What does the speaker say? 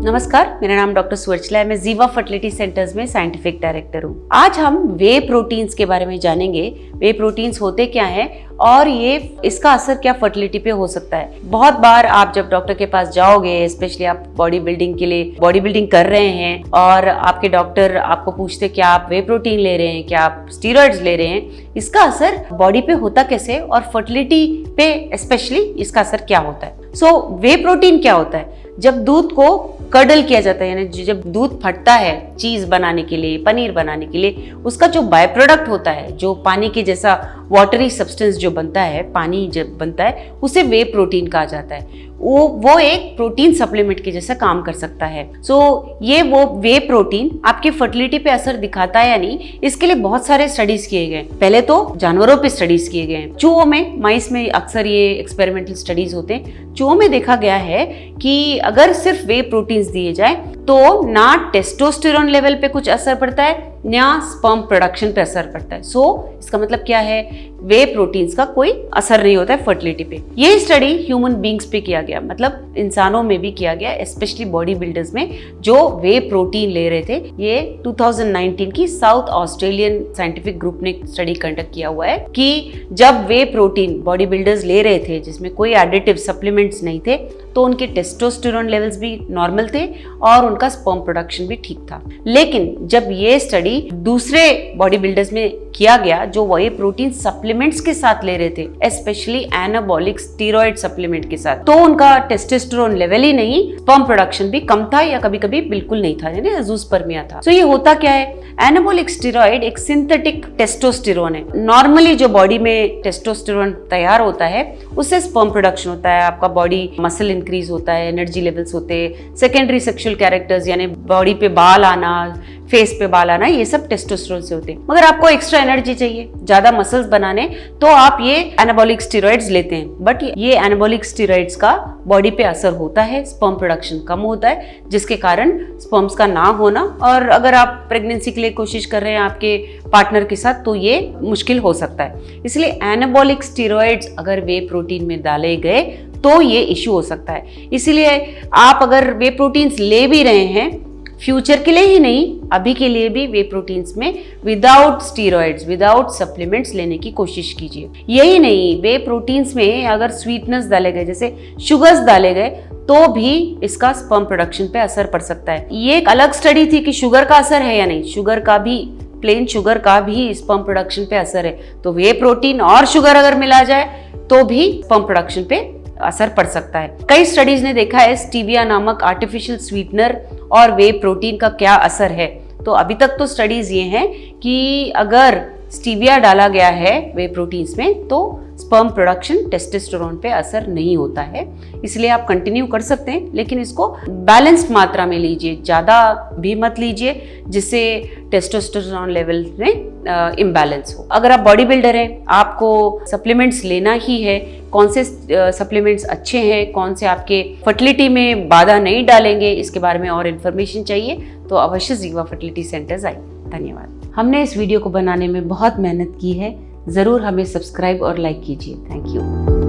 नमस्कार, मेरा नाम डॉक्टर सुवर्चला है। मैं जीवा फर्टिलिटी सेंटर्स में साइंटिफिक डायरेक्टर हूँ। आज हम वे प्रोटीन्स के बारे में जानेंगे। वे प्रोटीन्स होते क्या हैं और ये इसका असर क्या फर्टिलिटी पे हो सकता है। बहुत बार आप जब डॉक्टर के पास जाओगे, स्पेशली आप बॉडी बिल्डिंग के लिए बॉडी बिल्डिंग कर रहे हैं और आपके डॉक्टर आपको पूछते क्या आप वे प्रोटीन ले रहे हैं, क्या आप स्टीरॉइड्स ले रहे हैं, इसका असर बॉडी पे होता कैसे और फर्टिलिटी पे स्पेशली इसका असर क्या होता है। वे प्रोटीन क्या होता है? जब दूध को कर्डल किया जाता है, यानी जब दूध फटता है चीज बनाने के लिए, पनीर बनाने के लिए, उसका जो बाय प्रोडक्ट होता है, जो पानी के जैसा वाटरी सब्सटेंस जो बनता है, पानी जब बनता है, उसे वे प्रोटीन कहा जाता है। वो एक प्रोटीन सप्लीमेंट के जैसा काम कर सकता है। ये वो वे प्रोटीन आपके फर्टिलिटी पे असर दिखाता है या नहीं, इसके लिए बहुत सारे स्टडीज किए गए। पहले तो जानवरों पे स्टडीज किए गए हैं। चूहों में, माइस में अक्सर ये एक्सपेरिमेंटल स्टडीज होते हैं। चूहों में देखा गया है कि अगर सिर्फ वे प्रोटीन्स दिए जाए तो ना टेस्टोस्टेरोन लेवल पे कुछ असर पड़ता है, ना स्पर्म प्रोडक्शन पे असर पड़ता है। इसका मतलब क्या है? वे प्रोटीन्स का कोई असर नहीं होता है फर्टिलिटी पे। ये स्टडी ह्यूमन बींग्स पे किया गया, मतलब इंसानों में भी किया गया, स्पेशली बॉडी बिल्डर्स में जो वे प्रोटीन ले रहे थे। ये 2019 की साउथ ऑस्ट्रेलियन साइंटिफिक ग्रुप ने स्टडी कंडक्ट किया हुआ है कि जब वे प्रोटीन बॉडी बिल्डर्स ले रहे थे जिसमें कोई एडिटिव सप्लीमेंट्स नहीं थे, तो उनके टेस्टोस्टेरोन लेवल्स भी नॉर्मल थे और उनका स्पर्म प्रोडक्शन भी ठीक था। लेकिन जब ये स्टडी दूसरे बॉडी बिल्डर्स में किया गया जो वे प्रोटीन सप्लीमेंट्स के साथ ले रहे थे, स्पेशली एनाबॉलिक स्टीरॉयड सप्लीमेंट के साथ, तो उनका टेस्टोस्टेरोन लेवल ही नहीं, स्पर्म प्रोडक्शन भी कम था या कभी कभी बिल्कुल नहीं था, यानी अजूस्पर्मिया था। ये होता क्या है? एनाबॉलिक स्टीरॉयड एक सिंथेटिक टेस्टोस्टेरोन है। नॉर्मली जो बॉडी में टेस्टोस्टेरोन तैयार होता है उससे स्पर्म प्रोडक्शन होता है, आपका बॉडी मसल इंक्रीज होता है, एनर्जी लेवल्स होते हैं, सेकेंडरी सेक्सुअल कैरेक्टर्स यानी बॉडी पे बाल आना, फेस पे बाल आना, ये सब टेस्टोस्टेरोन से होते हैं। मगर आपको एक्स्ट्रा एनर्जी चाहिए, ज्यादा मसल्स बनाने, तो आप ये एनाबॉलिक स्टीरॉइड्स लेते हैं। बट ये एनाबॉलिक स्टीरॉइड्स का बॉडी पे असर होता है, स्पर्म प्रोडक्शन कम होता है, जिसके कारण स्पर्म्स का ना होना, और अगर आप प्रेगनेंसी के लिए कोशिश कर रहे हैं आपके पार्टनर के साथ तो ये मुश्किल हो सकता है। इसलिए एनाबॉलिक स्टीरॉइड्स अगर वे प्रोटीन में डाले गए तो ये इश्यू हो सकता है। इसीलिए आप अगर वे प्रोटीन्स ले भी रहे हैं, फ्यूचर के लिए ही नहीं, अभी के लिए भी वे प्रोटीन्स में विदाउट स्टीरॉइड्स, विदाउट सप्लीमेंट्स लेने की कोशिश कीजिए। यही नहीं, वे प्रोटीन्स में अगर स्वीटनेस डाले गए, जैसे शुगर्स डाले गए, तो भी इसका स्पर्म प्रोडक्शन पे असर पड़ सकता है। ये एक अलग स्टडी थी कि शुगर का असर है या नहीं। शुगर का भी, प्लेन शुगर का भी स्पर्म प्रोडक्शन पे असर है। तो वे प्रोटीन और शुगर अगर मिला जाए तो भी स्पर्म प्रोडक्शन पे असर पड़ सकता है। कई स्टडीज ने देखा है स्टीविया नामक आर्टिफिशियल स्वीटनर और वे प्रोटीन का क्या असर है। तो अभी तक तो स्टडीज ये हैं कि अगर स्टीविया डाला गया है वे प्रोटीन्स में तो स्पर्म प्रोडक्शन, टेस्टोस्टेरोन पे असर नहीं होता है। इसलिए आप कंटिन्यू कर सकते हैं, लेकिन इसको बैलेंस्ड मात्रा में लीजिए, ज़्यादा भी मत लीजिए जिससे टेस्टोस्टेरोन लेवल में इम्बैलेंस हो। अगर आप बॉडी बिल्डर हैं, आपको सप्लीमेंट्स लेना ही है, कौन से सप्लीमेंट्स अच्छे हैं, कौन से आपके फर्टिलिटी में बाधा नहीं डालेंगे, इसके बारे में और इन्फॉर्मेशन चाहिए तो अवश्य जीवा फर्टिलिटी सेंटर्स आइए। धन्यवाद। हमने इस वीडियो को बनाने में बहुत मेहनत की है, ज़रूर हमें सब्सक्राइब और लाइक कीजिए। Thank you.